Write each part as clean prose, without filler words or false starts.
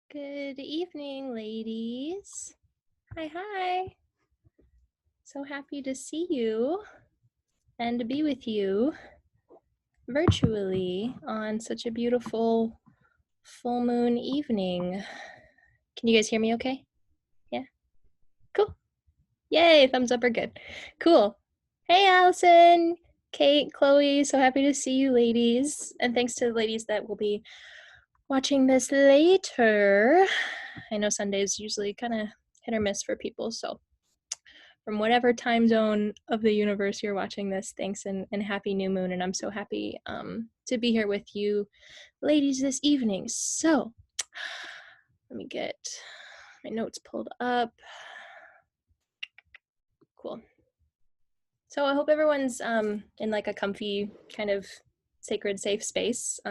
Good evening, ladies. Hi. So happy to see you and to be with you virtually on such a beautiful full moon evening. Can you guys hear me okay? Yeah? Cool. Yay, thumbs up are good. Cool. Hey, Allison, Kate, Chloe, so happy to see you ladies. And thanks to the ladies that will be watching this later. I know Sunday's usually kind of hit or miss for people, so from whatever time zone of the universe you're watching this, thanks and happy new moon. And I'm so happy to be here with you ladies this evening. So let me get my notes pulled up. Cool. So I hope everyone's in like a comfy kind of sacred safe space.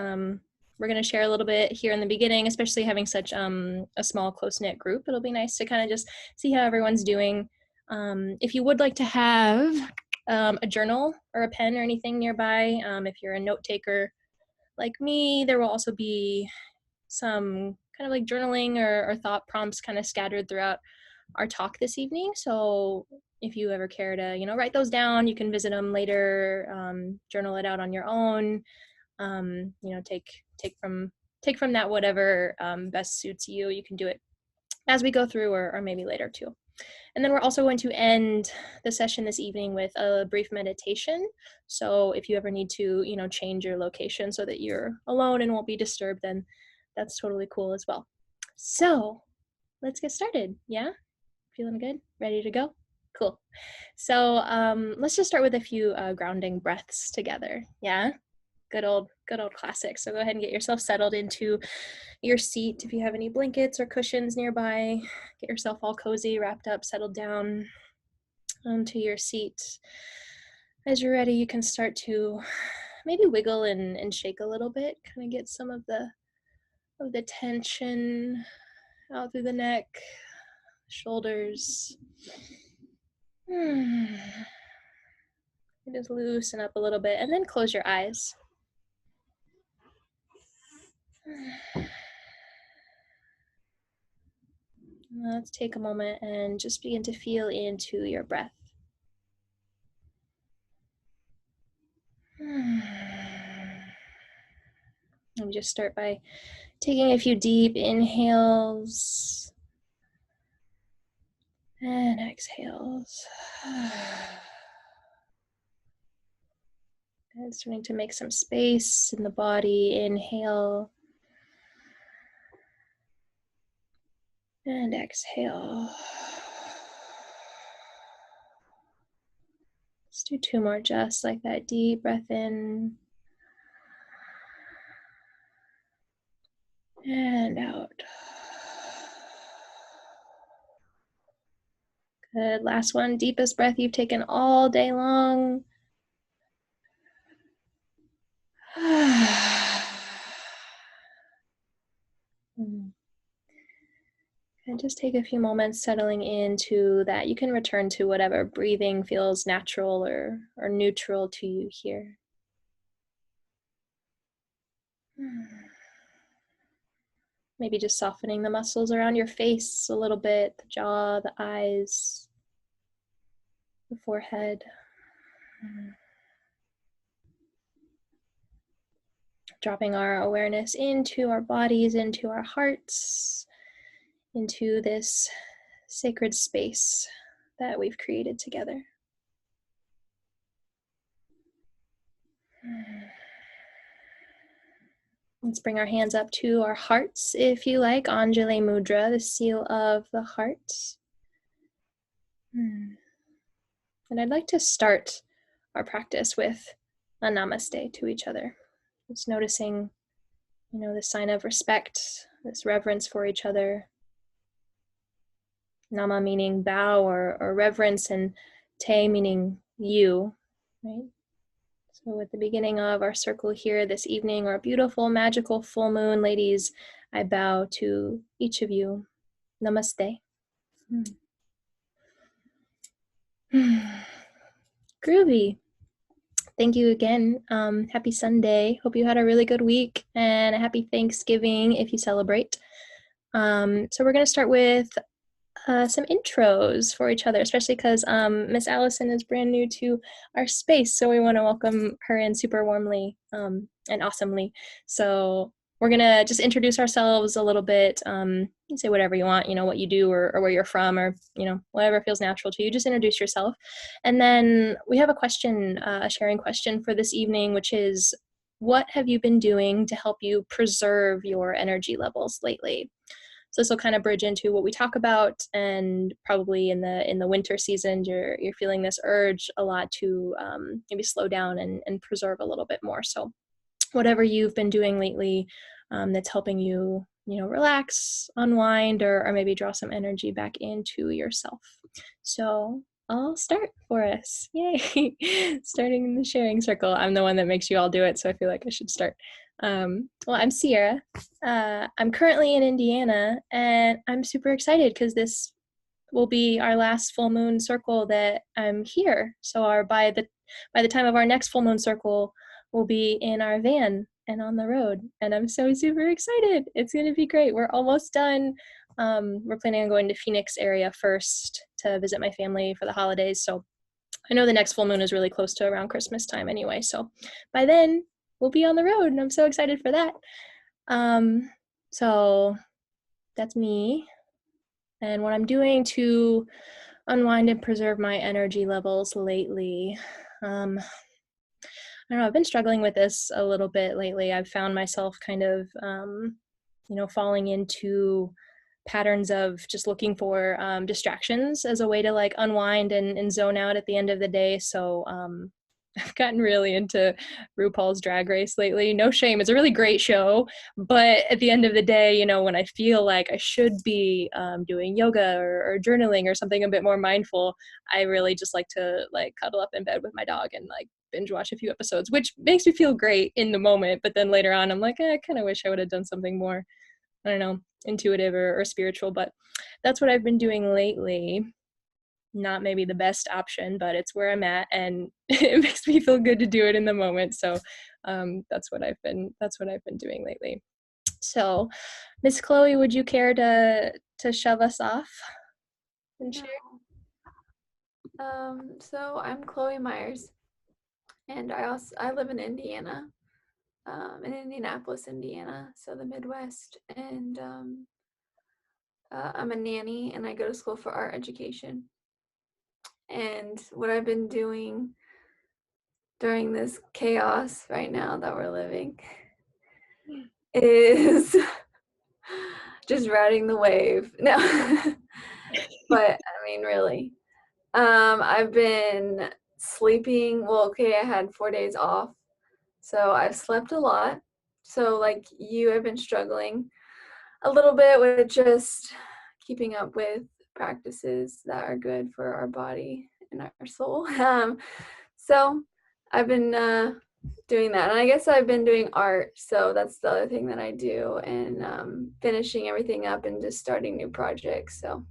We're going to share a little bit here in the beginning, especially having such a small close-knit group. It'll be nice to kind of just see how everyone's doing. If you would like to have a journal or a pen or anything nearby, if you're a note taker like me, there will also be some kind of like journaling or thought prompts kind of scattered throughout our talk this evening. So if you ever care to, write those down, you can visit them later, journal it out on your own, take from that whatever best suits you. You can do it as we go through or maybe later too. And then we're also going to end the session this evening with a brief meditation. So if you ever need to, change your location so that you're alone and won't be disturbed, then that's totally cool as well. So let's get started. Yeah? Feeling good? Ready to go? Cool. So let's just start with a few grounding breaths together. Yeah? Good old classic. So go ahead and get yourself settled into your seat. If you have any blankets or cushions nearby, get yourself all cozy, wrapped up, settled down onto your seat. As you're ready, you can start to maybe wiggle and shake a little bit, kind of get some of the tension out through the neck, shoulders. Just loosen up a little bit and then close your eyes. Let's take a moment and just begin to feel into your breath. And just start by taking a few deep inhales and exhales. And starting to make some space in the body. Inhale and exhale. Let's do two more just like that. Deep breath in and out. Good. Last one. Deepest breath you've taken all day long. And just take a few moments settling into that. You can return to whatever breathing feels natural or neutral to you here. Maybe just softening the muscles around your face a little bit, the jaw, the eyes, the forehead. Dropping our awareness into our bodies, into our hearts, into this sacred space that we've created together. Let's bring our hands up to our hearts, if you like. Anjali Mudra, the seal of the heart. And I'd like to start our practice with a namaste to each other. Just noticing, the sign of respect, this reverence for each other. Nama meaning bow or reverence, and te meaning you, right? So at the beginning of our circle here this evening, our beautiful, magical full moon, ladies, I bow to each of you. Namaste. Groovy. Thank you again. Happy Sunday. Hope you had a really good week, and a happy Thanksgiving if you celebrate. So we're going to start with some intros for each other, especially because Miss Allison is brand new to our space, so we want to welcome her in super warmly and awesomely. So we're gonna just introduce ourselves a little bit. You say whatever you want, what you do or where you're from, or whatever feels natural to you. Just introduce yourself, and then we have a question, a sharing question for this evening, which is, what have you been doing to help you preserve your energy levels lately? So this will kind of bridge into what we talk about, and probably in the winter season, you're feeling this urge a lot to maybe slow down and preserve a little bit more. So whatever you've been doing lately that's helping you, relax, unwind, or maybe draw some energy back into yourself. So I'll start for us. Yay! Starting the sharing circle. I'm the one that makes you all do it, so I feel like I should start. Well, I'm Sierra. I'm currently in Indiana, and I'm super excited because this will be our last full moon circle that I'm here. So by the time of our next full moon circle, we'll be in our van and on the road, and I'm so super excited. It's going to be great. We're almost done. We're planning on going to Phoenix area first to visit my family for the holidays. So I know the next full moon is really close to around Christmas time anyway. So by then we'll be on the road, and I'm so excited for that. So that's me. And what I'm doing to unwind and preserve my energy levels lately. I don't know, I've been struggling with this a little bit lately. I've found myself kind of, falling into patterns of just looking for distractions as a way to like unwind and zone out at the end of the day. So I've gotten really into RuPaul's Drag Race lately. No shame, it's a really great show, but at the end of the day, when I feel like I should be doing yoga or journaling or something a bit more mindful, I really just like to like cuddle up in bed with my dog and like binge watch a few episodes, which makes me feel great in the moment, but then later on I'm like, I kind of wish I would have done something more, I don't know, intuitive or spiritual. But that's what I've been doing lately. Not maybe the best option, but it's where I'm at, and it makes me feel good to do it in the moment. So that's what I've been doing lately. So Miss Chloe, would you care to shove us off and share? So I'm Chloe Myers, and I live in Indiana, in Indianapolis, Indiana, so the Midwest, and I'm a nanny, and I go to school for art education. And what I've been doing during this chaos right now that we're living is just riding the wave. No, but I mean, really. I've been sleeping. Well, okay, I had 4 days off, so I've slept a lot. So, like you, I've been struggling a little bit with just keeping up with practices that are good for our body and our soul. So I've been doing that, and I guess I've been doing art. So that's the other thing that I do, and finishing everything up and just starting new projects. So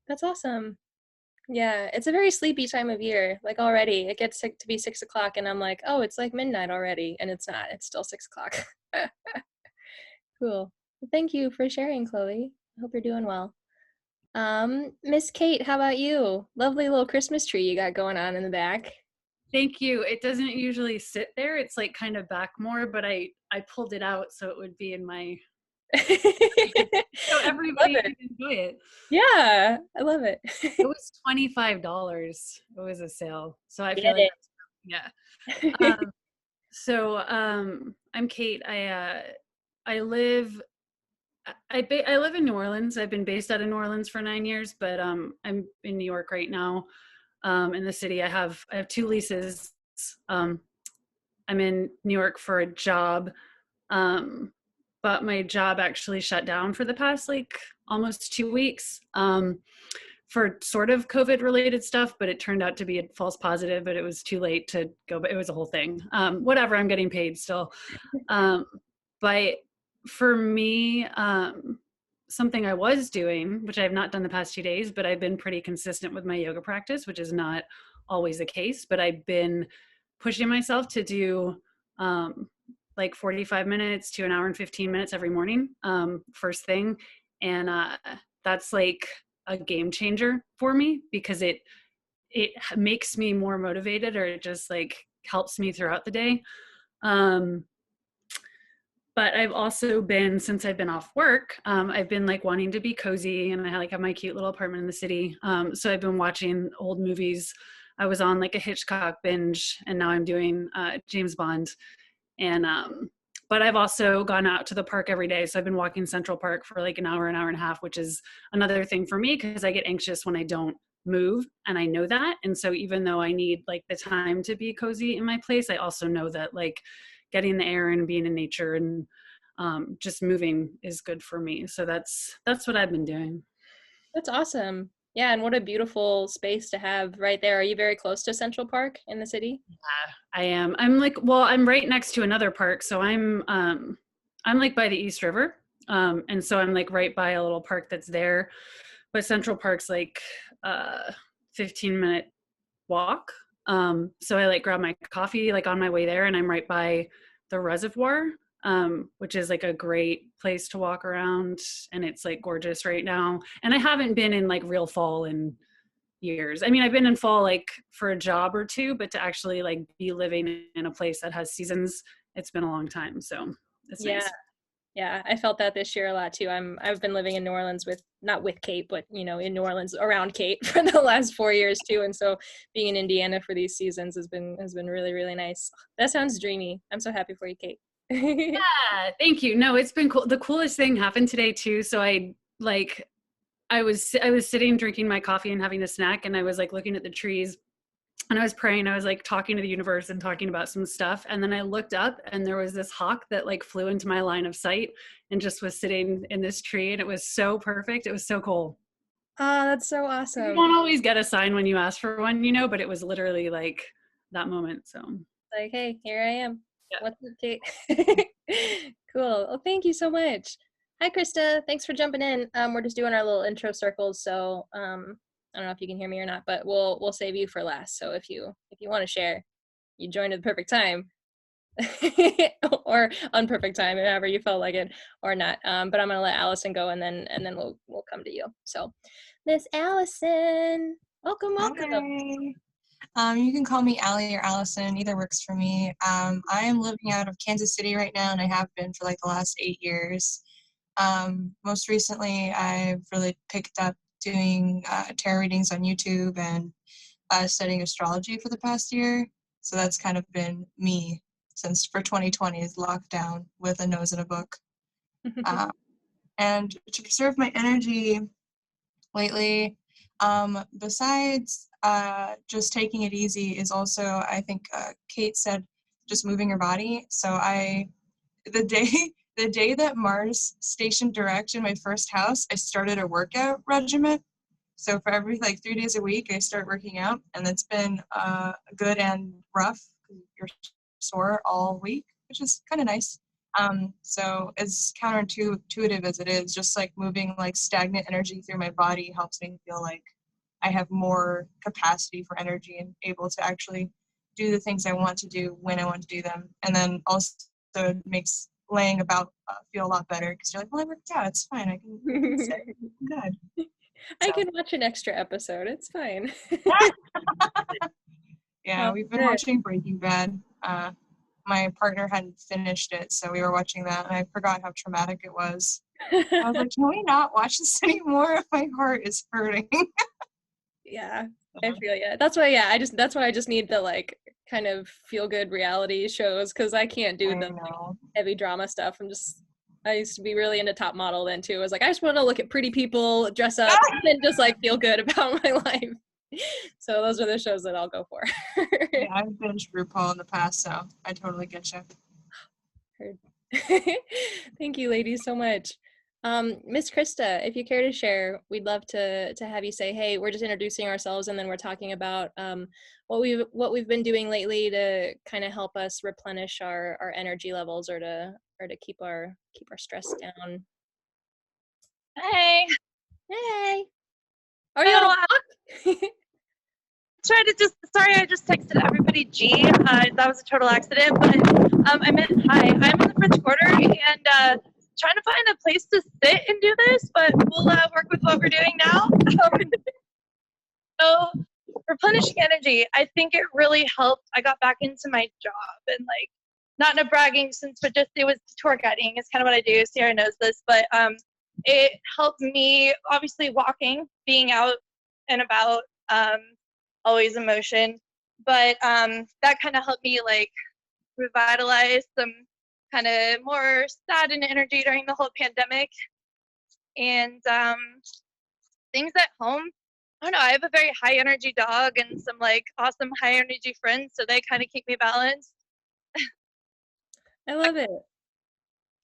That's awesome. Yeah, it's a very sleepy time of year. Like already, it gets to be 6 o'clock, and I'm like, oh, it's like midnight already, and it's not. It's still 6 o'clock. Cool. Well, thank you for sharing, Chloe. I hope you're doing well. Miss Kate, how about you? Lovely little Christmas tree you got going on in the back. Thank you. It doesn't usually sit there. It's like kind of back more, but I pulled it out so it would be in my so everybody Love could it. enjoy it. Yeah, I love it. It was $25. It was a sale. So I feel Get like it. yeah. I'm Kate. I live I live in New Orleans. I've been based out of New Orleans for 9 years, but I'm in New York right now. In the city, I have 2 leases. I'm in New York for a job, but my job actually shut down for the past like almost 2 weeks for sort of COVID related stuff, but it turned out to be a false positive, but it was too late to go, but it was a whole thing. Whatever, I'm getting paid still. But for me, something I was doing, which I have not done the past 2 days, but I've been pretty consistent with my yoga practice, which is not always the case, but I've been pushing myself to do like 45 minutes to an hour and 15 minutes every morning, first thing. And that's like a game changer for me because it makes me more motivated, or it just like helps me throughout the day. But I've also been, since I've been off work, I've been like wanting to be cozy, and I like have my cute little apartment in the city. So I've been watching old movies. I was on like a Hitchcock binge, and now I'm doing James Bond. And but I've also gone out to the park every day. So I've been walking Central Park for like an hour and a half, which is another thing for me because I get anxious when I don't move, and I know that. And so even though I need like the time to be cozy in my place, I also know that like getting the air and being in nature and just moving is good for me. So that's what I've been doing. That's awesome. Yeah, and what a beautiful space to have right there. Are you very close to Central Park in the city? Yeah, I am. I'm like, well, I'm right next to another park, so I'm like by the East River, and so I'm like right by a little park that's there. But Central Park's like 15-minute walk. So I like grab my coffee like on my way there, and I'm right by the reservoir, which is like a great place to walk around, and it's like gorgeous right now. And I haven't been in like real fall in years. I mean, I've been in fall like for a job or two, but to actually like be living in a place that has seasons, it's been a long time. So it's nice. Yeah, I felt that this year a lot too. I've been living in New Orleans not with Kate, but in New Orleans around Kate for the last 4 years too. And so being in Indiana for these seasons has been really, really nice. That sounds dreamy. I'm so happy for you, Kate. Yeah, thank you. No, it's been cool. The coolest thing happened today too. So I was sitting drinking my coffee and having a snack, and I was like looking at the trees, and I was praying. I was like talking to the universe and talking about some stuff. And then I looked up, and there was this hawk that like flew into my line of sight and just was sitting in this tree. And it was so perfect. It was so cool. Oh, that's so awesome. You don't always get a sign when you ask for one, but it was literally like that moment. So like, hey, here I am. Yeah. What's up, Kate? Cool. Well, thank you so much. Hi, Krista. Thanks for jumping in. We're just doing our little intro circles, so I don't know if you can hear me or not, but we'll save you for last. So if you want to share, you joined at the perfect time, or unperfect time, however you felt like it, or not. But I'm gonna let Allison go, and then we'll come to you. So, Miss Allison, welcome. Hi. You can call me Allie or Allison. Either works for me. I am living out of Kansas City right now, and I have been for like the last 8 years. Most recently, I've really picked up doing tarot readings on YouTube and studying astrology for the past year. So that's kind of been me since for 2020 is lockdown with a nose in a book. And to preserve my energy lately, besides just taking it easy is also, I think Kate said, just moving your body. So the day that Mars stationed direct in my first house, I started a workout regimen. So for every 3 days a week, I start working out, and it's been good and rough. You're sore all week, which is kind of nice. So as counterintuitive as it is, just like moving stagnant energy through my body helps me feel like I have more capacity for energy and able to actually do the things I want to do when I want to do them. And then also it makes laying about feel a lot better because you're like, well, I worked out, it's fine, I can sit. I'm good. I can watch an extra episode, it's fine. Yeah, we've been watching Breaking Bad. My partner hadn't finished it, so we were watching that, and I forgot how traumatic it was. I was like, can we not watch this anymore? My heart is hurting. Yeah, I feel yeah. That's why I just need the kind of feel good reality shows, because I can't do the heavy drama stuff. I used to be really into Top Model then too. I was like, I just want to look at pretty people, dress up, and just feel good about my life. So those are the shows that I'll go for. Yeah, I've binged RuPaul in the past, so I totally get you. Heard. Thank you, ladies, so much. Miss Krista, if you care to share, we'd love to have you say, hey, we're just introducing ourselves, and then we're talking about what we've been doing lately to kind of help us replenish our energy levels, or to keep our stress down. Hey. Are you on a walk? Sorry, I just texted everybody G. That was a total accident, but Hi, I'm in the French Quarter and trying to find a place to sit and do this, but we'll work with what we're doing now. So, replenishing energy, I think it really helped. I got back into my job and like, not in a bragging sense, but just it was tour guiding. It's kind of what I do. Sarah knows this, but it helped me, obviously walking, being out and about, always in motion. But that kind of helped me like revitalize some kind of more saddened energy during the whole pandemic. And things at home, I don't know, I have a very high energy dog and some like awesome high energy friends, so they kind of keep me balanced. I love it.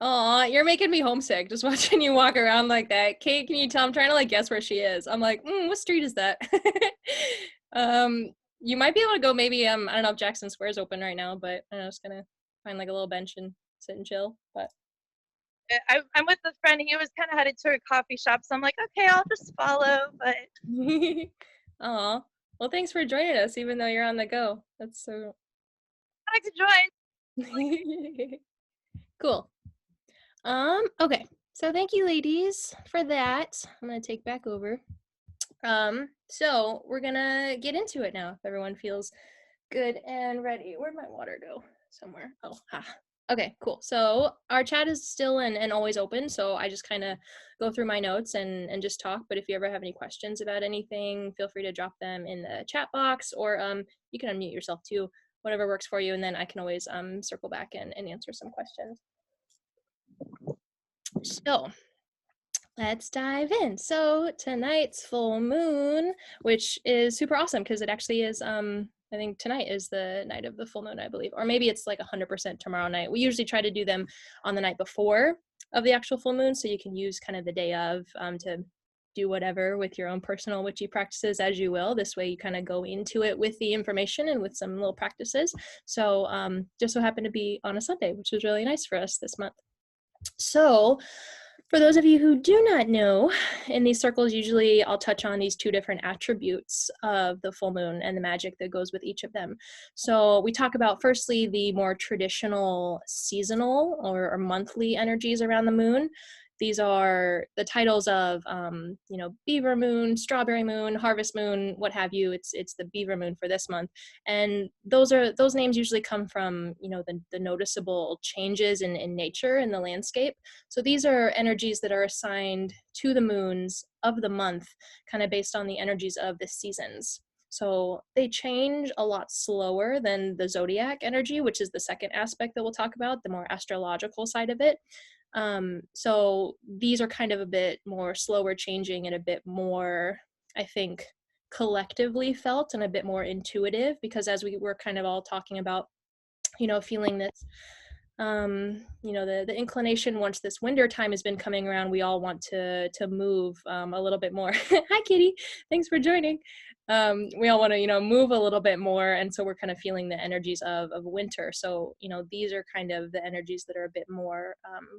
Aw, you're making me homesick just watching you walk around like that. Kate, can you tell? I'm trying to like guess where she is. I'm like, what street is that? You might be able to go maybe, I don't know if Jackson Square's open right now, but I'm just gonna find like a little bench and sit and chill. But I'm with a friend. He was kind of headed to a coffee shop, so I'm like, okay, I'll just follow. But aw, well, thanks for joining us, even though you're on the go. That's so I like to join. cool. Okay, so thank you, ladies, for that. I'm gonna take back over. So we're gonna get into it now. If everyone feels good and ready. Where'd my water go? Somewhere. Oh, okay, cool. So our chat is still and always open. So I just kind of go through my notes and just talk. But if you ever have any questions about anything, feel free to drop them in the chat box, or you can unmute yourself too, whatever works for you, and then I can always circle back and answer some questions. So let's dive in. So tonight's full moon, which is super awesome because it actually is, I think tonight is the night of the full moon, I believe, or maybe it's like 100% tomorrow night. We usually try to do them on the night before of the actual full moon, so you can use kind of the day of to do whatever with your own personal witchy practices as you will. This way you kind of go into it with the information and with some little practices. So just so happened to be on a Sunday, which was really nice for us this month. So for those of you who do not know, in these circles, usually I'll touch on these two different attributes of the full moon and the magic that goes with each of them. So we talk about firstly the more traditional seasonal or monthly energies around the moon. These are the titles of, beaver moon, strawberry moon, harvest moon, what have you. It's the beaver moon for this month. And those names usually come from, the noticeable changes in nature and the landscape. So these are energies that are assigned to the moons of the month, kind of based on the energies of the seasons. So they change a lot slower than the zodiac energy, which is the second aspect that we'll talk about, the more astrological side of it. So these are kind of a bit more slower changing and a bit more, I think, collectively felt and a bit more intuitive, because as we were kind of all talking about, feeling this, the inclination once this winter time has been coming around, we all want to move a little bit more. Hi, Kitty. Thanks for joining. We all want to, move a little bit more. And so we're kind of feeling the energies of winter. So, these are kind of the energies that are a bit more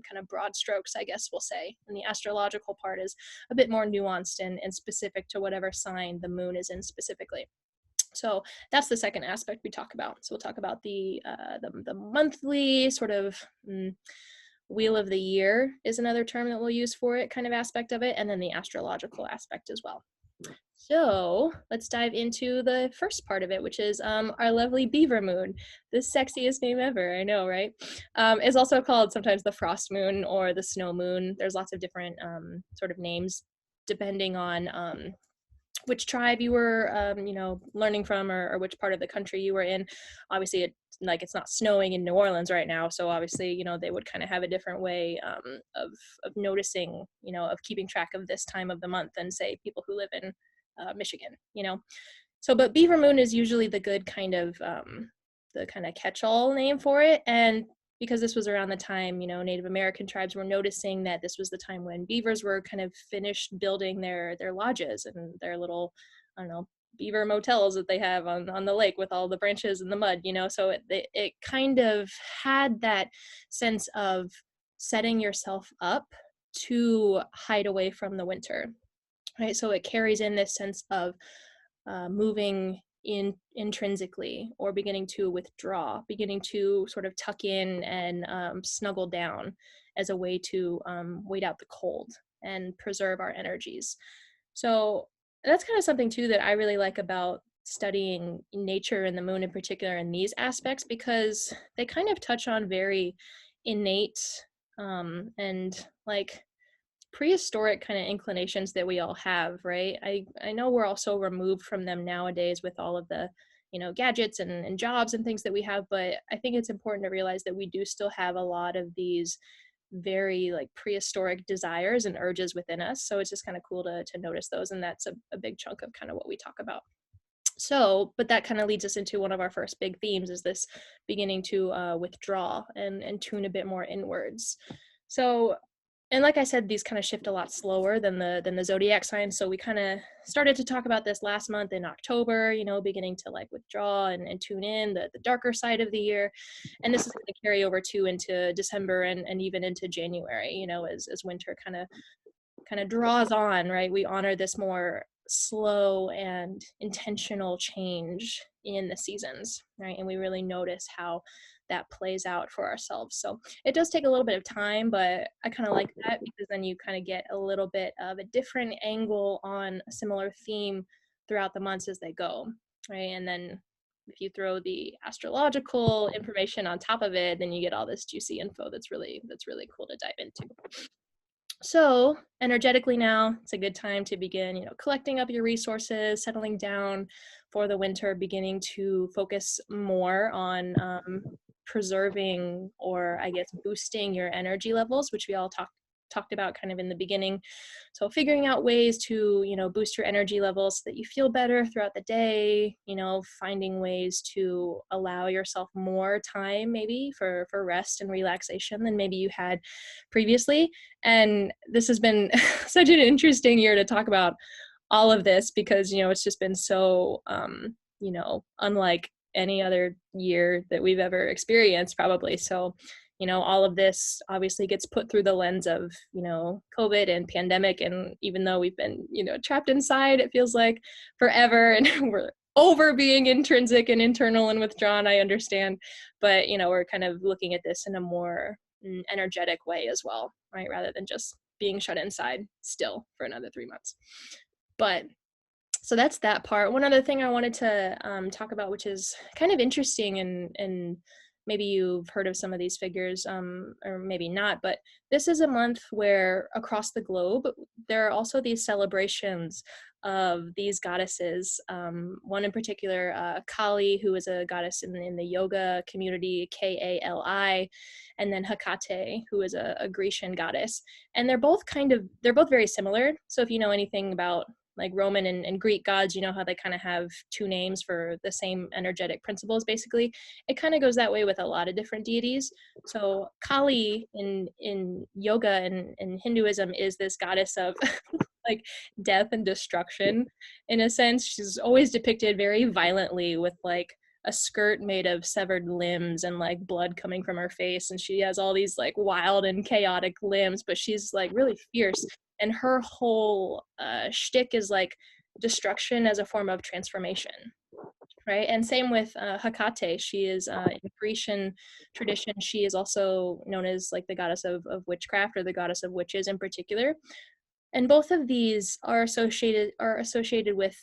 kind of broad strokes, I guess we'll say. And the astrological part is a bit more nuanced and specific to whatever sign the moon is in specifically. So that's the second aspect we talk about. So we'll talk about the monthly sort of wheel of the year is another term that we'll use for it, kind of aspect of it, and then the astrological aspect as well. So let's dive into the first part of it, which is our lovely beaver moon. The sexiest name ever, I know, right? Is also called sometimes the frost moon or the snow moon. There's lots of different sort of names depending on which tribe you were, learning from, or which part of the country you were in. Obviously, it's not snowing in New Orleans right now, so obviously, they would kind of have a different way of noticing, of keeping track of this time of the month than say people who live in Michigan, So, but beaver moon is usually the good kind of the kind of catch-all name for it, and because this was around the time, Native American tribes were noticing that this was the time when beavers were kind of finished building their lodges and their little, I don't know, beaver motels that they have on the lake with all the branches and the mud, so it kind of had that sense of setting yourself up to hide away from the winter, right? So it carries in this sense of moving intrinsically, or beginning to withdraw, beginning to sort of tuck in and snuggle down as a way to wait out the cold and preserve our energies. So that's kind of something too that I really like about studying nature and the moon in particular in these aspects, because they kind of touch on very innate and like prehistoric kind of inclinations that we all have, right? I know we're all so removed from them nowadays with all of the, you know, gadgets and jobs and things that we have, but I think it's important to realize that we do still have a lot of these very like prehistoric desires and urges within us. So it's just kind of cool to notice those, and that's a big chunk of kind of what we talk about. So, but that kind of leads us into one of our first big themes, is this beginning to withdraw and tune a bit more inwards. So, and like I said, these kind of shift a lot slower than the zodiac signs. So we kind of started to talk about this last month in October, you know, beginning to like withdraw and tune in the darker side of the year. And this is going to carry over too into December and even into January, you know, as winter kind of draws on, right? We honor this more slow and intentional change in the seasons, right? And we really notice how that plays out for ourselves. So it does take a little bit of time, but I kind of like that, because then you kind of get a little bit of a different angle on a similar theme throughout the months as they go, right? And then if you throw the astrological information on top of it, then you get all this juicy info that's really cool to dive into. So energetically now, it's a good time to begin, you know, collecting up your resources, settling down for the winter, beginning to focus more on preserving, or I guess boosting, your energy levels, which we all talked about kind of in the beginning. So figuring out ways to, you know, boost your energy levels so that you feel better throughout the day, you know, finding ways to allow yourself more time maybe for rest and relaxation than maybe you had previously. And this has been such an interesting year to talk about all of this, because, you know, it's just been so, you know, unlike any other year that we've ever experienced probably. So, you know, all of this obviously gets put through the lens of, you know, COVID and pandemic. And even though we've been, you know, trapped inside, it feels like forever, and we're over being intrinsic and internal and withdrawn, I understand. But, you know, we're kind of looking at this in a more energetic way as well, right? Rather than just being shut inside still for another 3 months. But so that's that part. One other thing I wanted to talk about, which is kind of interesting, and maybe you've heard of some of these figures, or maybe not, but this is a month where across the globe, there are also these celebrations of these goddesses. One in particular, Kali, who is a goddess in the yoga community, Kali, and then Hecate, who is a Grecian goddess. And they're both very similar. So if you know anything about like Roman and Greek gods, you know how they kind of have two names for the same energetic principles, basically. It kind of goes that way with a lot of different deities. So Kali in yoga and in Hinduism is this goddess of like death and destruction. In a sense, she's always depicted very violently with like a skirt made of severed limbs and like blood coming from her face. And she has all these like wild and chaotic limbs, but she's like really fierce. And her whole shtick is like destruction as a form of transformation, right? And same with Hecate. She is in Grecian tradition, she is also known as like the goddess of witchcraft, or the goddess of witches in particular. And both of these are associated with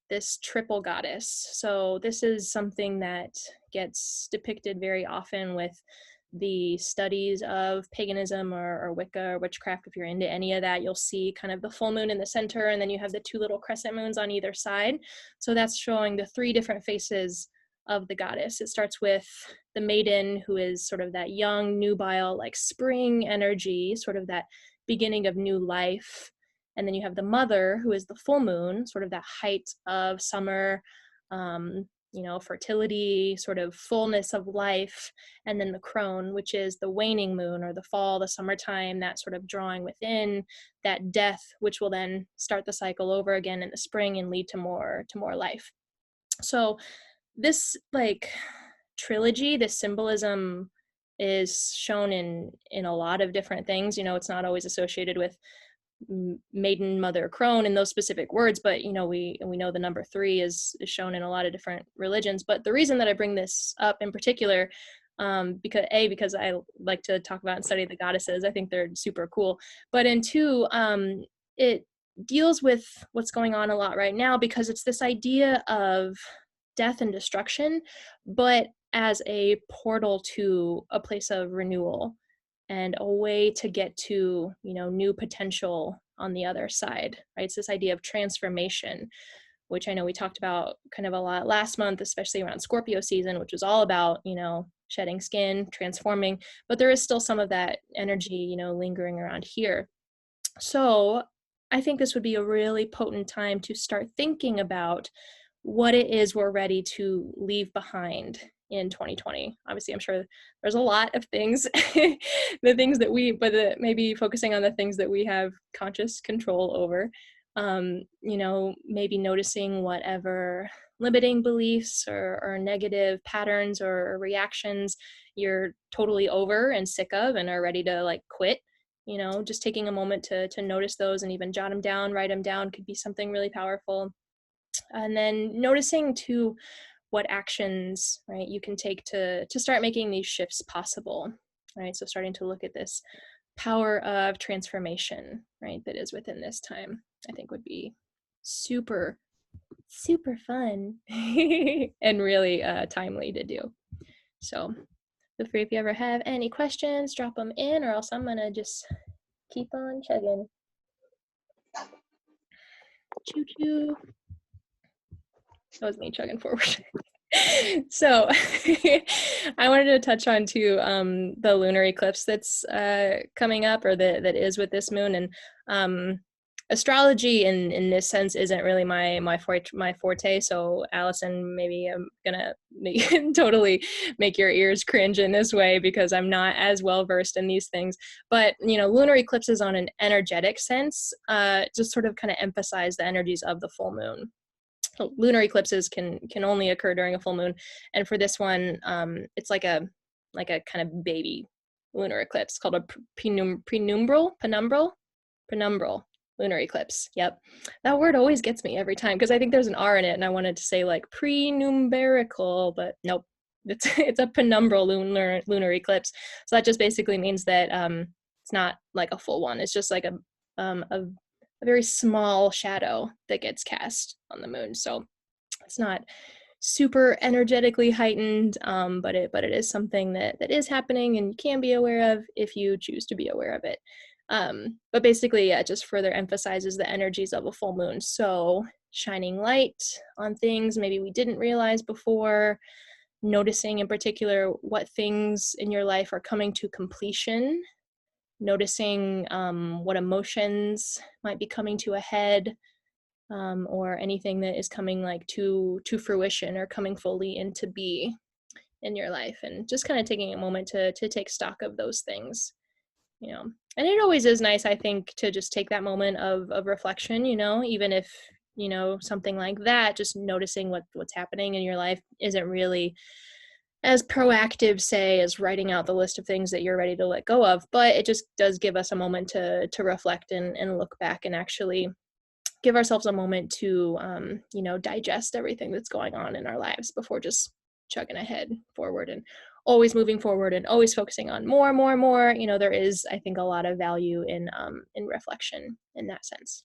this triple goddess. So this is something that gets depicted very often with the studies of paganism or Wicca or witchcraft. If you're into any of that, you'll see kind of the full moon in the center, and then you have the two little crescent moons on either side. So that's showing the three different faces of the goddess. It starts with the maiden, who is sort of that young, nubile, like spring energy, sort of that beginning of new life. And then you have the mother, who is the full moon, sort of that height of summer, you know, fertility, sort of fullness of life. And then the crone, which is the waning moon, or the fall, the summertime, that sort of drawing within, that death, which will then start the cycle over again in the spring and lead to more life. So this like trilogy, this symbolism is shown in a lot of different things. You know, it's not always associated with maiden mother crone and those specific words, but you know, we know the number 3 is shown in a lot of different religions. But the reason that I bring this up in particular, because I like to talk about and study the goddesses. I think they're super cool. But in 2, it deals with what's going on a lot right now, because it's this idea of death and destruction, but as a portal to a place of renewal and a way to get to, you know, new potential on the other side, right? It's this idea of transformation, which I know we talked about kind of a lot last month, especially around Scorpio season, which was all about, you know, shedding skin, transforming, but there is still some of that energy, you know, lingering around here. So I think this would be a really potent time to start thinking about what it is we're ready to leave behind in 2020. Obviously, I'm sure there's a lot of things, the things that maybe focusing on the things that we have conscious control over. You know, maybe noticing whatever limiting beliefs or negative patterns or reactions you're totally over and sick of and are ready to like quit. You know, just taking a moment to notice those and even jot them down, write them down could be something really powerful. And then noticing too what actions, right, you can take to start making these shifts possible, right? So starting to look at this power of transformation, right, that is within this time, I think would be super, super fun and really timely to do. So feel free, if you ever have any questions, drop them in, or else I'm gonna just keep on chugging. Choo choo. That was me chugging forward. So I wanted to touch on too the lunar eclipse that's coming up, or that is with this moon. And astrology in this sense isn't really my forte. So Allison, maybe I'm gonna totally make your ears cringe in this way, because I'm not as well versed in these things. But you know, lunar eclipses on an energetic sense just sort of kind of emphasize the energies of the full moon. Lunar eclipses can only occur during a full moon, and for this one, it's like a kind of baby lunar eclipse called a penumbral lunar eclipse. Yep, that word always gets me every time, because I think there's an R in it, and I wanted to say like prenumerical, but nope, it's a penumbral lunar eclipse. So that just basically means that it's not like a full one. It's just like a very small shadow that gets cast on the moon. So it's not super energetically heightened, but it is something that is happening and you can be aware of if you choose to be aware of it. But basically, yeah, it just further emphasizes the energies of a full moon. So shining light on things maybe we didn't realize before, noticing in particular what things in your life are coming to completion, noticing what emotions might be coming to a head, or anything that is coming like to fruition or coming fully into be in your life, and just kind of taking a moment to take stock of those things, you know. And it always is nice, I think, to just take that moment of reflection, you know, even if, you know, something like that, just noticing what's happening in your life isn't really as proactive, say, as writing out the list of things that you're ready to let go of, but it just does give us a moment to reflect and look back and actually give ourselves a moment to, you know, digest everything that's going on in our lives before just chugging ahead forward and always moving forward and always focusing on more. You know, there is, I think, a lot of value in reflection in that sense.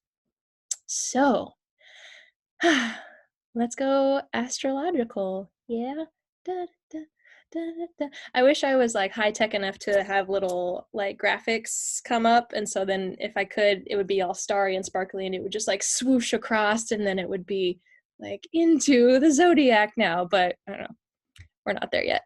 So let's go astrological. Yeah. Da, da, da, da. I wish I was like high tech enough to have little like graphics come up, and so then if I could, it would be all starry and sparkly, and it would just like swoosh across, and then it would be like into the zodiac now. But I don't know, we're not there yet.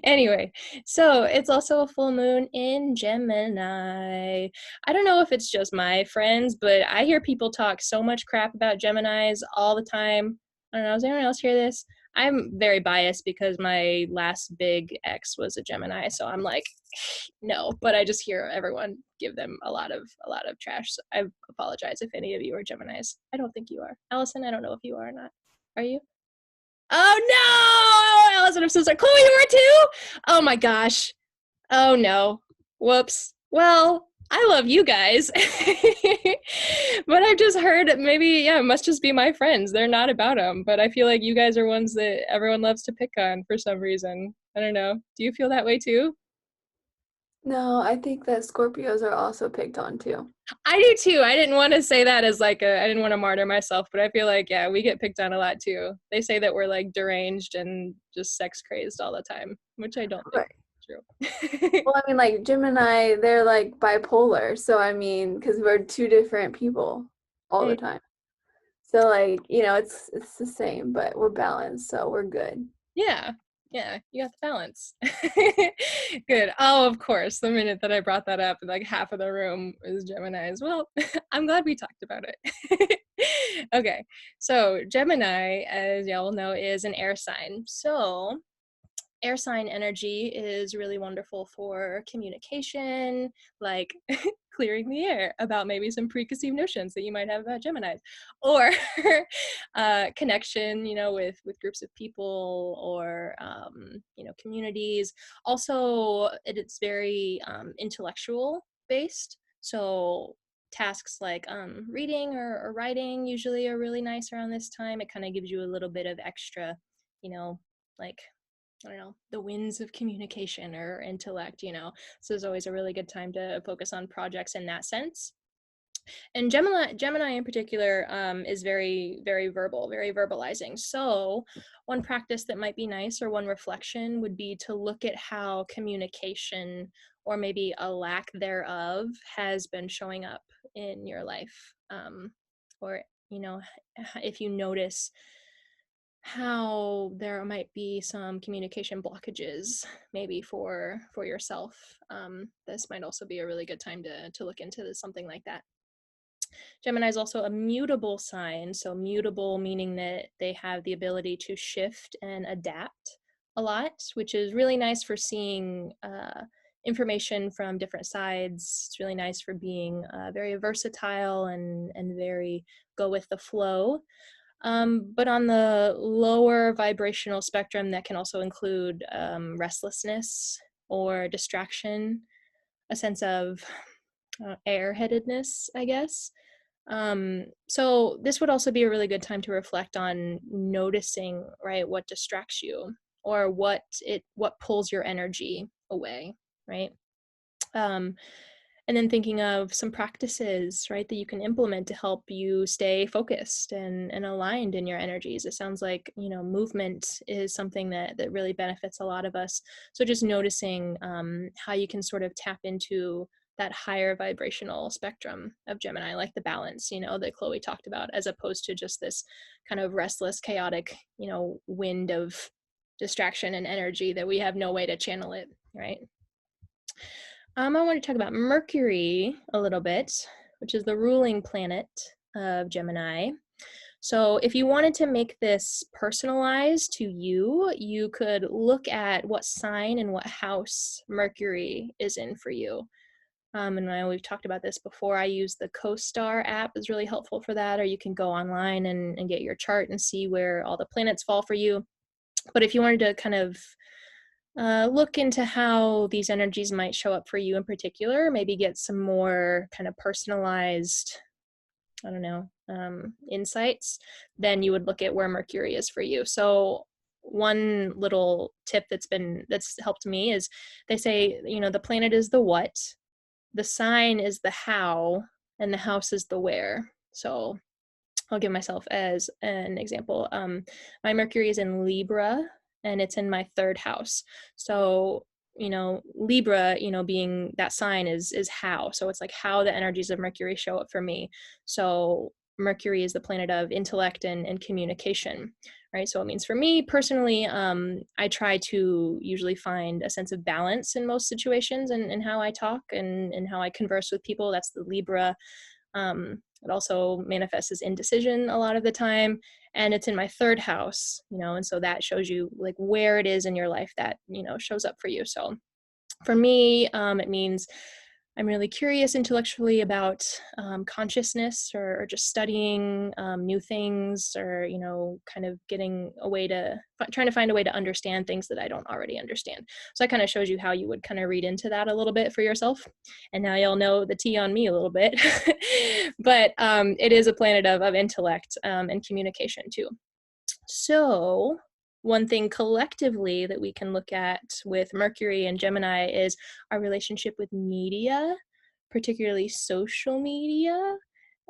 Anyway, so it's also a full moon in Gemini. I don't know if it's just my friends, but I hear people talk so much crap about Geminis all the time. I don't know, does anyone else hear this? I'm very biased because my last big ex was a Gemini, so I'm like, no, but I just hear everyone give them a lot of trash. So I apologize if any of you are Geminis. I don't think you are. Allison, I don't know if you are or not. Are you? Oh no, Allison, I'm so sorry. Chloe, you are too? Oh my gosh. Oh no. Whoops. Well, I love you guys. But I've just heard maybe, yeah, it must just be my friends. They're not about them. But I feel like you guys are ones that everyone loves to pick on for some reason. I don't know. Do you feel that way too? No, I think that Scorpios are also picked on too. I do too. I didn't want to say that as like I didn't want to martyr myself, but I feel like, yeah, we get picked on a lot too. They say that we're like deranged and just sex crazed all the time, which I don't think Right. is true. Well, I mean, like Gemini, they're like bipolar. So, I mean, because we're two different people all the time. So, like, you know, it's the same, but we're balanced, so we're good. Yeah. Yeah, you got the balance. Good. Oh, of course. The minute that I brought that up, like half of the room is Gemini's. Well, I'm glad we talked about it. Okay. So Gemini, as y'all know, is an air sign. So air sign energy is really wonderful for communication, like clearing the air about maybe some preconceived notions that you might have about Geminis, or connection, with groups of people, or communities. Also, it's very intellectual based. So tasks like reading or writing usually are really nice around this time. It kind of gives you a little bit of extra, like, I don't know, the winds of communication or intellect. So it's always a really good time to focus on projects in that sense. And Gemini in particular is very, very verbal, very verbalizing. So one practice that might be nice, or one reflection, would be to look at how communication, or maybe a lack thereof, has been showing up in your life. Or, if you notice how there might be some communication blockages maybe for yourself, this might also be a really good time to look into something like that. Gemini is also a mutable sign. So mutable meaning that they have the ability to shift and adapt a lot, which is really nice for seeing information from different sides. It's really nice for being very versatile and very go with the flow. But on the lower vibrational spectrum, that can also include restlessness or distraction, a sense of airheadedness, I guess. So this would also be a really good time to reflect on noticing, right, what distracts you, or what pulls your energy away, right? And then thinking of some practices, right, that you can implement to help you stay focused and aligned in your energies. It sounds like, movement is something that really benefits a lot of us. So just noticing how you can sort of tap into that higher vibrational spectrum of Gemini, like the balance, that Chloe talked about, as opposed to just this kind of restless, chaotic, wind of distraction and energy that we have no way to channel it, right? I want to talk about Mercury a little bit, which is the ruling planet of Gemini. So if you wanted to make this personalized to you, you could look at what sign and what house Mercury is in for you. And I know we've talked about this before. I use the CoStar app, is really helpful for that, or you can go online and get your chart and see where all the planets fall for you. But if you wanted to kind of look into how these energies might show up for you in particular, maybe get some more kind of personalized, I don't know, insights, then you would look at where Mercury is for you. So one little tip that's helped me is, they say, the planet is the what, the sign is the how, and the house is the where. So I'll give myself as an example. My Mercury is in Libra, and it's in my 3rd house. So, Libra, being that sign is how. So it's like how the energies of Mercury show up for me. So Mercury is the planet of intellect and communication, right? So it means for me personally, I try to usually find a sense of balance in most situations, and how I talk and how I converse with people. That's the Libra. It also manifests as indecision a lot of the time, and it's in my 3rd house, and so that shows you like where it is in your life that, shows up for you. So for me, it means I'm really curious intellectually about consciousness, or just studying new things, or, you know, kind of getting a way to, trying to find a way to understand things that I don't already understand. So that kind of shows you how you would kind of read into that a little bit for yourself. And now you'll know the tea on me a little bit. But it is a planet of intellect and communication too. So one thing collectively that we can look at with Mercury and Gemini is our relationship with media, particularly social media,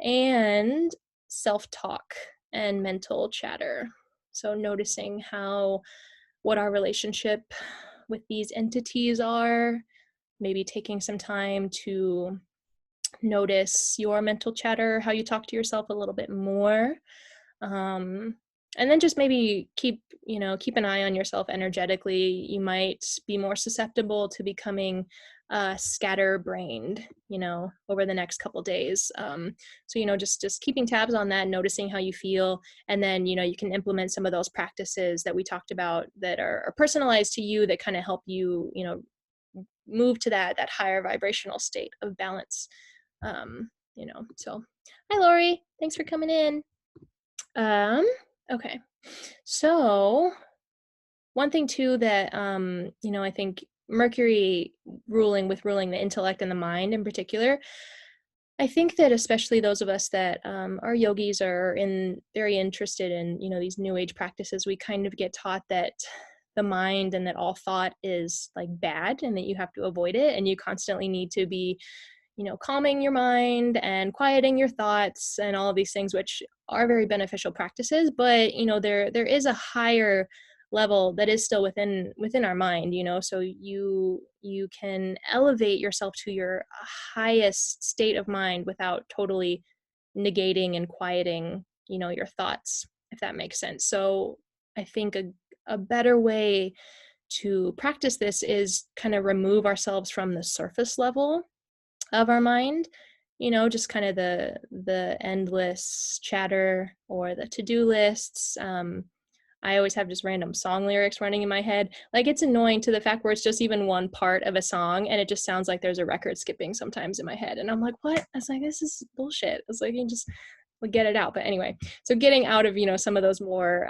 and self-talk and mental chatter. So noticing what our relationship with these entities are, maybe taking some time to notice your mental chatter, how you talk to yourself a little bit more. And then just maybe keep an eye on yourself energetically. You might be more susceptible to becoming scatterbrained, over the next couple days. So, just keeping tabs on that, noticing how you feel, and then, you can implement some of those practices that we talked about that are personalized to you, that kind of help you, move to that higher vibrational state of balance. So hi Lori, thanks for coming in. Okay, so one thing too that I think Mercury ruling the intellect and the mind in particular, I think that especially those of us that are yogis, are very interested in these new age practices, we kind of get taught that the mind and that all thought is like bad and that you have to avoid it, and you constantly need to be calming your mind and quieting your thoughts and all of these things, which are very beneficial practices. But there is a higher level that is still within our mind, so you can elevate yourself to your highest state of mind without totally negating and quieting your thoughts, if that makes sense. So I think a better way to practice this is kind of remove ourselves from the surface level of our mind, just kind of the endless chatter or the to-do lists. I always have just random song lyrics running in my head. Like, it's annoying to the fact where it's just even one part of a song and it just sounds like there's a record skipping sometimes in my head. And I'm like, what? I was like, this is bullshit. I was like, you just get it out. But anyway, so getting out of, some of those more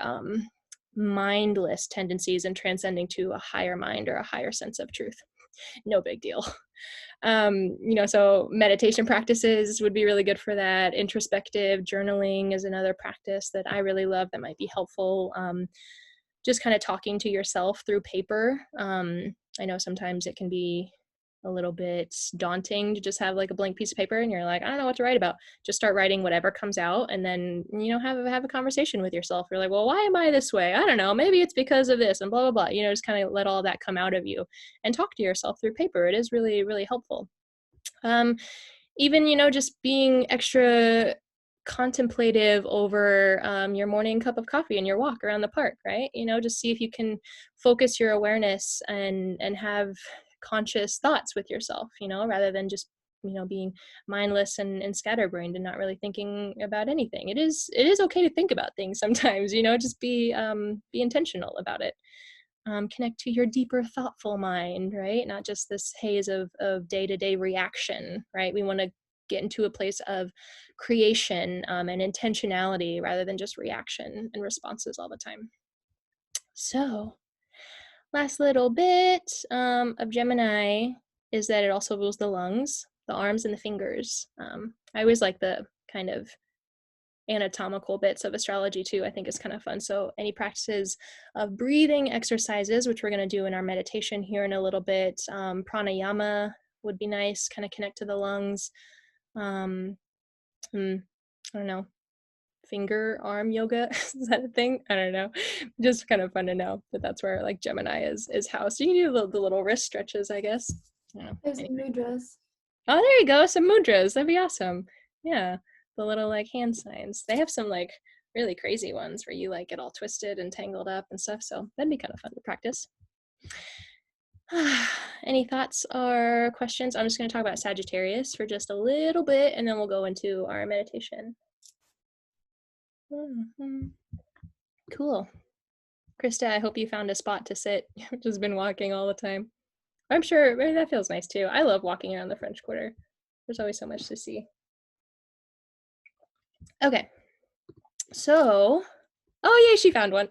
mindless tendencies and transcending to a higher mind or a higher sense of truth. No big deal. So meditation practices would be really good for that. Introspective journaling is another practice that I really love that might be helpful. Just kind of talking to yourself through paper. I know sometimes it can be a little bit daunting to just have like a blank piece of paper and you're like, I don't know what to write about. Just start writing whatever comes out, and then have a conversation with yourself. You're like, well, why am I this way? I don't know, maybe it's because of this, and blah blah blah. Just kind of let all that come out of you and talk to yourself through paper. It is really, really helpful. Even just being extra contemplative over your morning cup of coffee and your walk around the park, right? Just see if you can focus your awareness and have conscious thoughts with yourself, rather than just being mindless and scatterbrained and not really thinking about anything. It is okay to think about things sometimes, just be intentional about it. Connect to your deeper thoughtful mind, right? Not just this haze of day-to-day reaction, right? We want to get into a place of creation and intentionality rather than just reaction and responses all the time. So last little bit of Gemini is that it also rules the lungs, the arms, and the fingers. I always like the kind of anatomical bits of astrology too. I think is kind of fun. So any practices of breathing exercises, which we're going to do in our meditation here in a little bit, pranayama would be nice, kind of connect to the lungs. I don't know, finger arm yoga, is that a thing? I don't know, just kind of fun to know that that's where like Gemini is housed. So you can do the little wrist stretches, I guess. There's mudras. Oh, there you go, some mudras. That'd be awesome. Yeah, the little like hand signs. They have some like really crazy ones where you like get all twisted and tangled up and stuff, so that'd be kind of fun to practice. Any thoughts or questions? I'm just going to talk about Sagittarius for just a little bit, and then we'll go into our meditation. Cool. Krista, I hope you found a spot to sit. You've just been walking all the time. I'm sure that feels nice too. I love walking around the French Quarter. There's always so much to see. Okay. So, oh yay, she found one.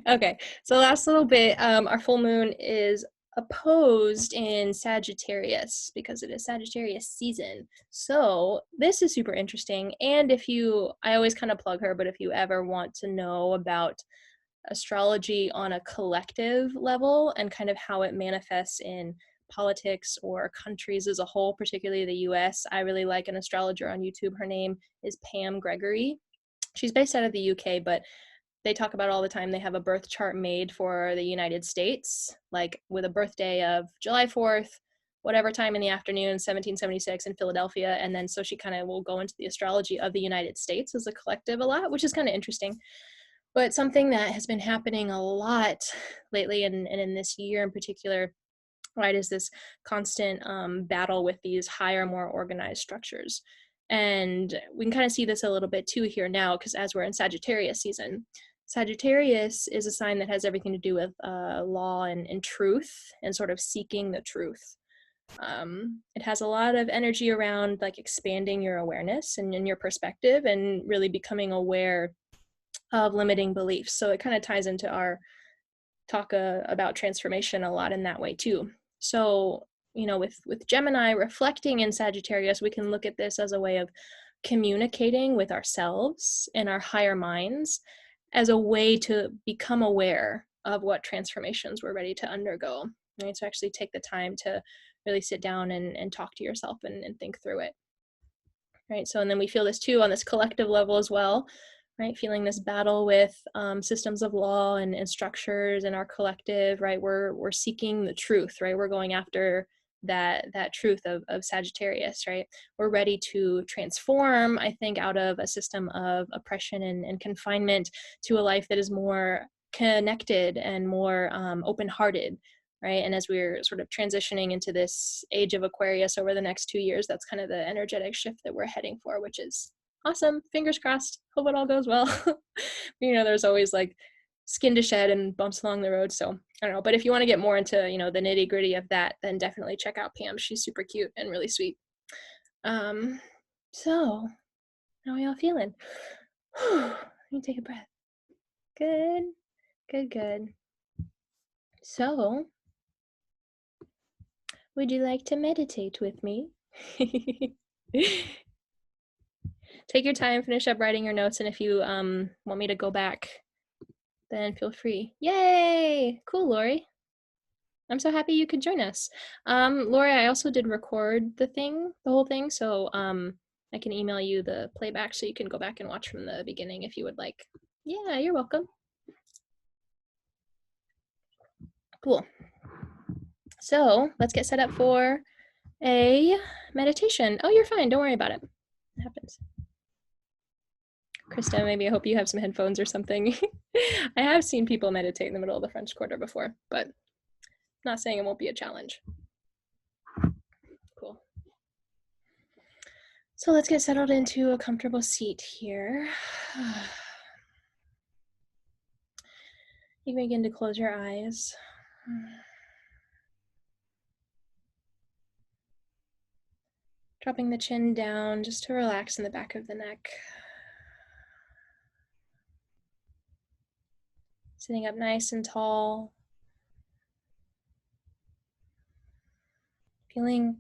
Okay, so last little bit, our full moon is opposed in Sagittarius because it is Sagittarius season. So this is super interesting. And I always kind of plug her, but if you ever want to know about astrology on a collective level and kind of how it manifests in politics or countries as a whole, particularly the US, I really like an astrologer on YouTube. Her name is Pam Gregory. She's based out of the UK, but they talk about all the time. They have a birth chart made for the United States, like with a birthday of July 4th, whatever time in the afternoon, 1776 in Philadelphia. And then so she kind of will go into the astrology of the United States as a collective a lot, which is kind of interesting. But something that has been happening a lot lately, and in this year in particular, right, is this constant battle with these higher, more organized structures. And we can kind of see this a little bit too here now, because as we're in Sagittarius season, Sagittarius is a sign that has everything to do with law and truth and sort of seeking the truth. It has a lot of energy around like expanding your awareness and your perspective and really becoming aware of limiting beliefs. So it kind of ties into our talk about transformation a lot in that way too. So, with Gemini reflecting in Sagittarius, we can look at this as a way of communicating with ourselves and our higher minds as a way to become aware of what transformations we're ready to undergo. Right? So actually take the time to really sit down and talk to yourself and think through it. Right. So, and then we feel this too on this collective level as well, right? Feeling this battle with systems of law and structures in our collective, right? We're seeking the truth, right? We're going after that truth of Sagittarius, right? We're ready to transform, I think, out of a system of oppression and confinement to a life that is more connected and more open-hearted, right? And as we're sort of transitioning into this age of Aquarius over the next 2 years, that's kind of the energetic shift that we're heading for, which is awesome. Fingers crossed. Hope it all goes well. There's always like skin to shed and bumps along the road. So I don't know. But if you want to get more into, the nitty gritty of that, then definitely check out Pam. She's super cute and really sweet. So how are y'all feeling? Let me take a breath. Good, good, good. So would you like to meditate with me? Take your time, finish up writing your notes, and if you want me to go back, then feel free. Yay! Cool, Lori. I'm so happy you could join us. Lori, I also did record the whole thing, so I can email you the playback so you can go back and watch from the beginning if you would like. Yeah, you're welcome. Cool. So let's get set up for a meditation. Oh, you're fine. Don't worry about it. It happens. Krista, maybe I hope you have some headphones or something. I have seen people meditate in the middle of the French Quarter before, but I'm not saying it won't be a challenge. Cool. So let's get settled into a comfortable seat here. You can begin to close your eyes. Dropping the chin down just to relax in the back of the neck. Sitting up nice and tall. Feeling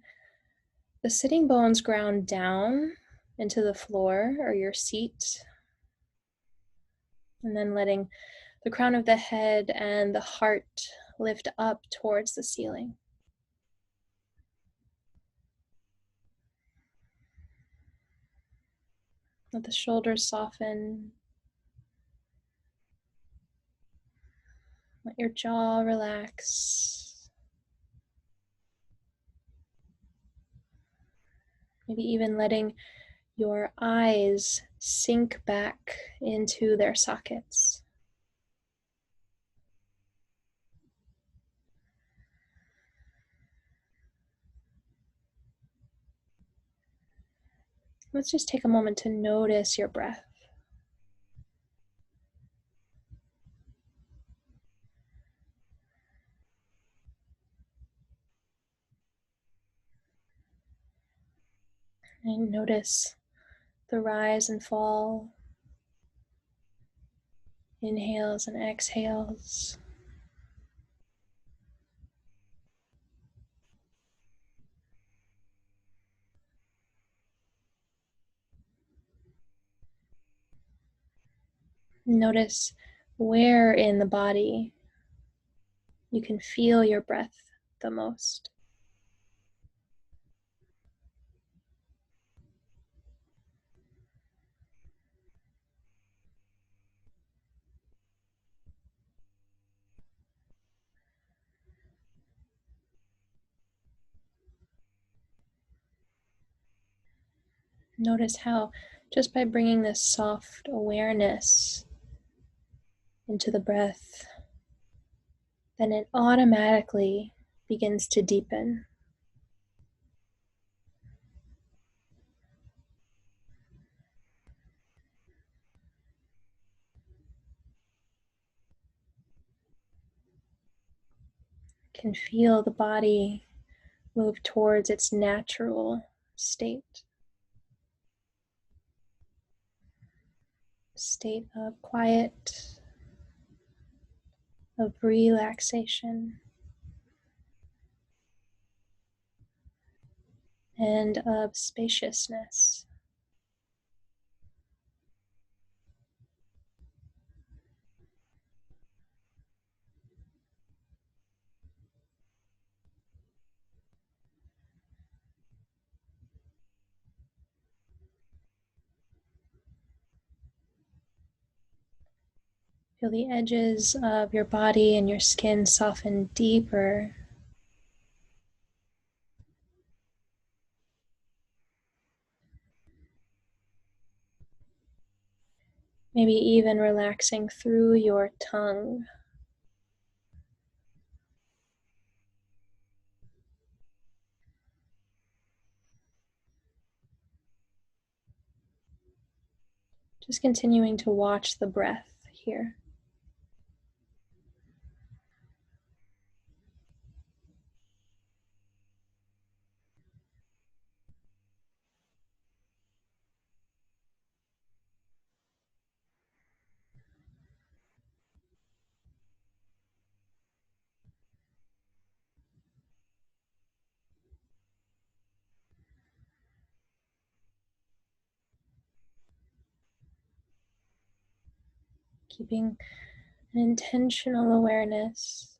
the sitting bones ground down into the floor or your seat. And then letting the crown of the head and the heart lift up towards the ceiling. Let the shoulders soften. Let your jaw relax. Maybe even letting your eyes sink back into their sockets. Let's just take a moment to notice your breath. And notice the rise and fall, inhales and exhales. Notice where in the body you can feel your breath the most. Notice how just by bringing this soft awareness into the breath, then it automatically begins to deepen. You can feel the body move towards its natural state of quiet, of relaxation, and of spaciousness. Feel the edges of your body and your skin soften deeper. Maybe even relaxing through your tongue. Just continuing to watch the breath here. Keeping an intentional awareness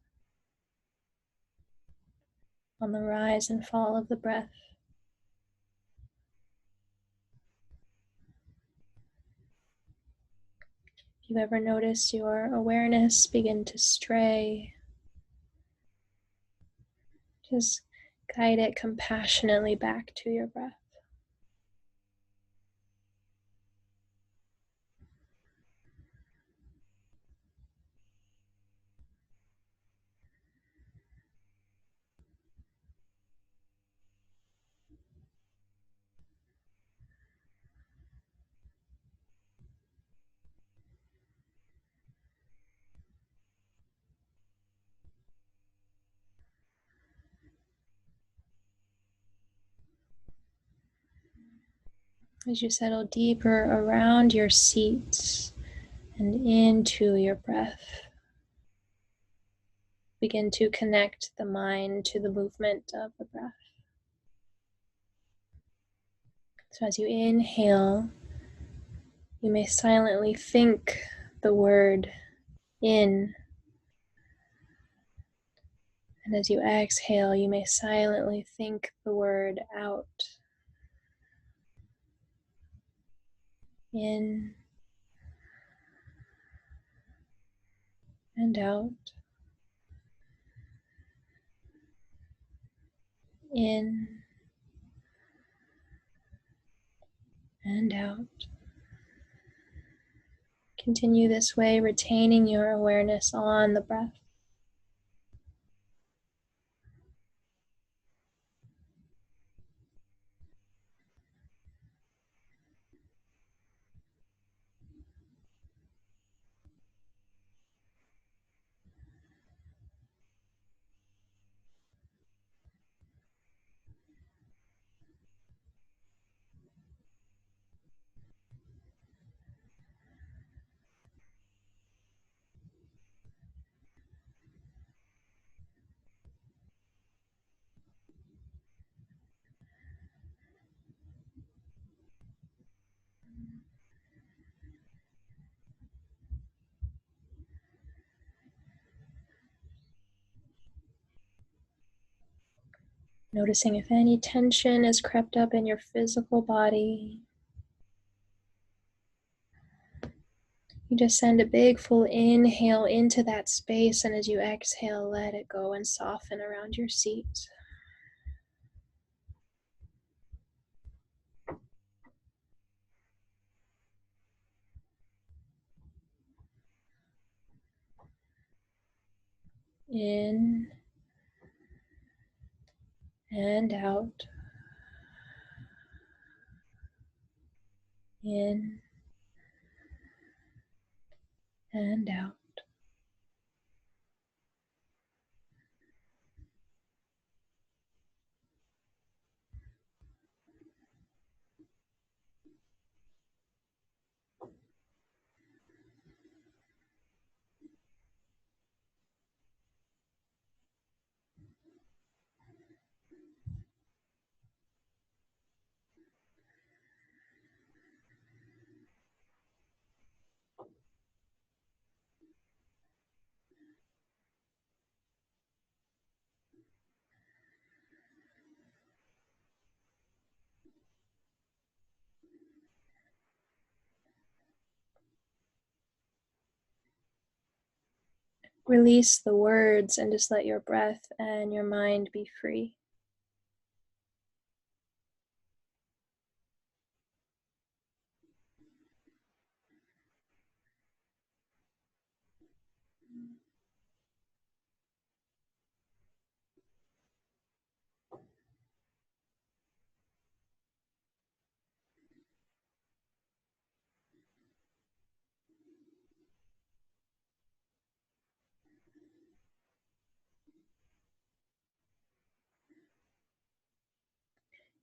on the rise and fall of the breath. If you ever notice your awareness begin to stray, just guide it compassionately back to your breath. As you settle deeper around your seat and into your breath, begin to connect the mind to the movement of the breath. So as you inhale, you may silently think the word in. And as you exhale, you may silently think the word out. In and out. In and out. Continue this way, retaining your awareness on the breath. Noticing if any tension has crept up in your physical body. You just send a big full inhale into that space, and as you exhale, let it go and soften around your seat. In and out. In and out. Release the words and just let your breath and your mind be free.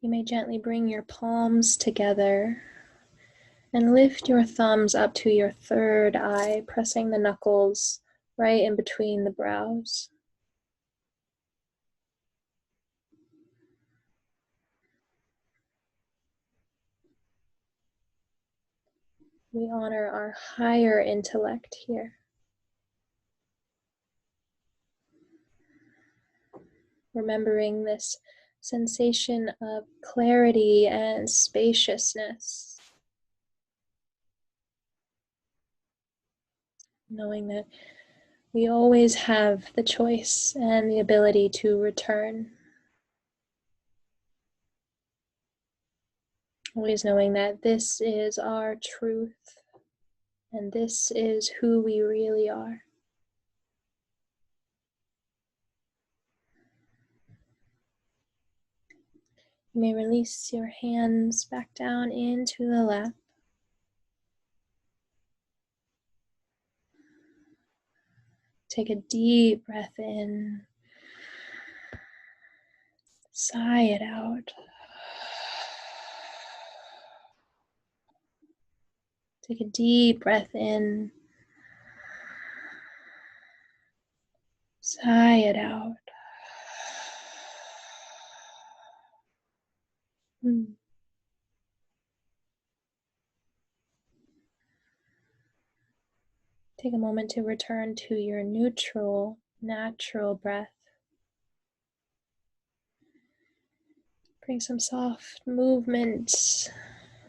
You may gently bring your palms together and lift your thumbs up to your third eye, pressing the knuckles right in between the brows. We honor our higher intellect here. Remembering this sensation of clarity and spaciousness. Knowing that we always have the choice and the ability to return. Always knowing that this is our truth and this is who we really are. You may release your hands back down into the lap. Take a deep breath in. Sigh it out. Take a deep breath in. Sigh it out. Take a moment to return to your neutral, natural breath. Bring some soft movements,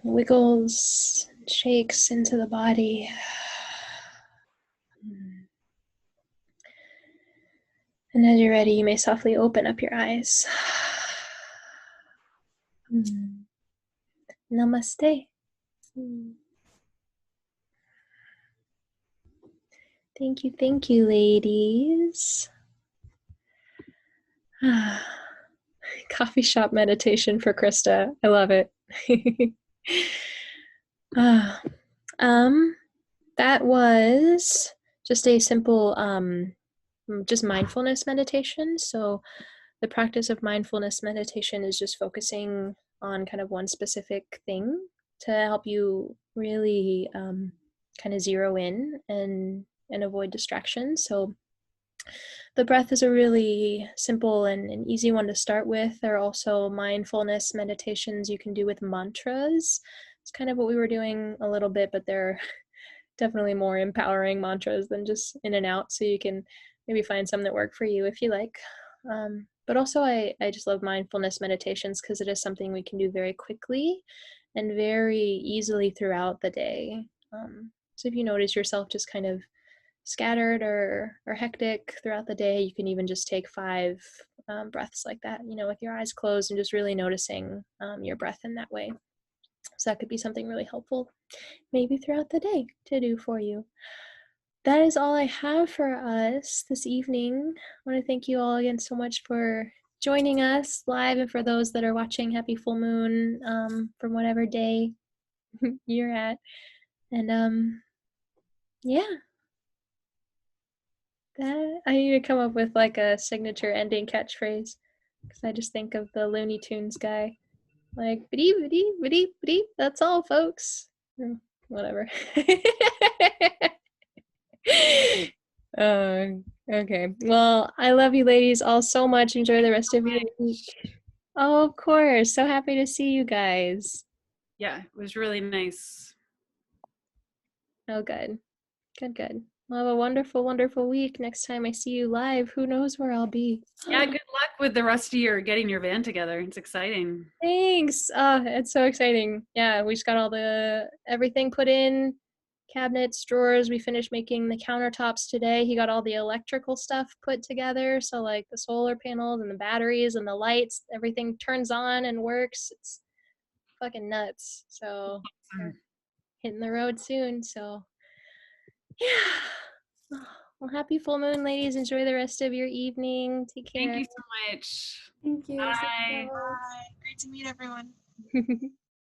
wiggles, shakes into the body. And as you're ready, you may softly open up your eyes. Namaste. Thank you, ladies. Coffee shop meditation for Krista. I love it. That was just a simple, just mindfulness meditation. So the practice of mindfulness meditation is just focusing on kind of one specific thing to help you really kind of zero in and avoid distractions. So the breath is a really simple and easy one to start with. There are also mindfulness meditations you can do with mantras. It's kind of what we were doing a little bit, but they're definitely more empowering mantras than just in and out. So you can maybe find some that work for you if you like. But But also I just love mindfulness meditations because it is something we can do very quickly and very easily throughout the day. So if you notice yourself just kind of scattered or hectic throughout the day, you can even just take 5 breaths like that, with your eyes closed and just really noticing your breath in that way. So that could be something really helpful maybe throughout the day to do for you. That is all I have for us this evening. I want to thank you all again so much for joining us live, and for those that are watching, happy full moon from whatever day you're at. And yeah, that I need to come up with like a signature ending catchphrase, because I just think of the Looney Tunes guy, like biddy biddy biddy biddy. That's all, folks. Or whatever. Okay. Well, I love you ladies all so much. Enjoy the rest of your week. Oh, of course. So happy to see you guys. Yeah, it was really nice. Oh, good. Good. Well, have a wonderful, wonderful week. Next time I see you live, who knows where I'll be. Yeah, good luck with the rest of your getting your van together. It's exciting. Thanks. It's so exciting. Yeah, we just got everything put in, cabinets, drawers. We finished making the countertops today. He got all the electrical stuff put together. So like the solar panels and the batteries and the lights, everything turns on and works. It's fucking nuts. So we're hitting the road soon. So yeah. Well, happy full moon, ladies. Enjoy the rest of your evening. Take care. Thank you so much. Thank you. Bye. Bye. Great to meet everyone.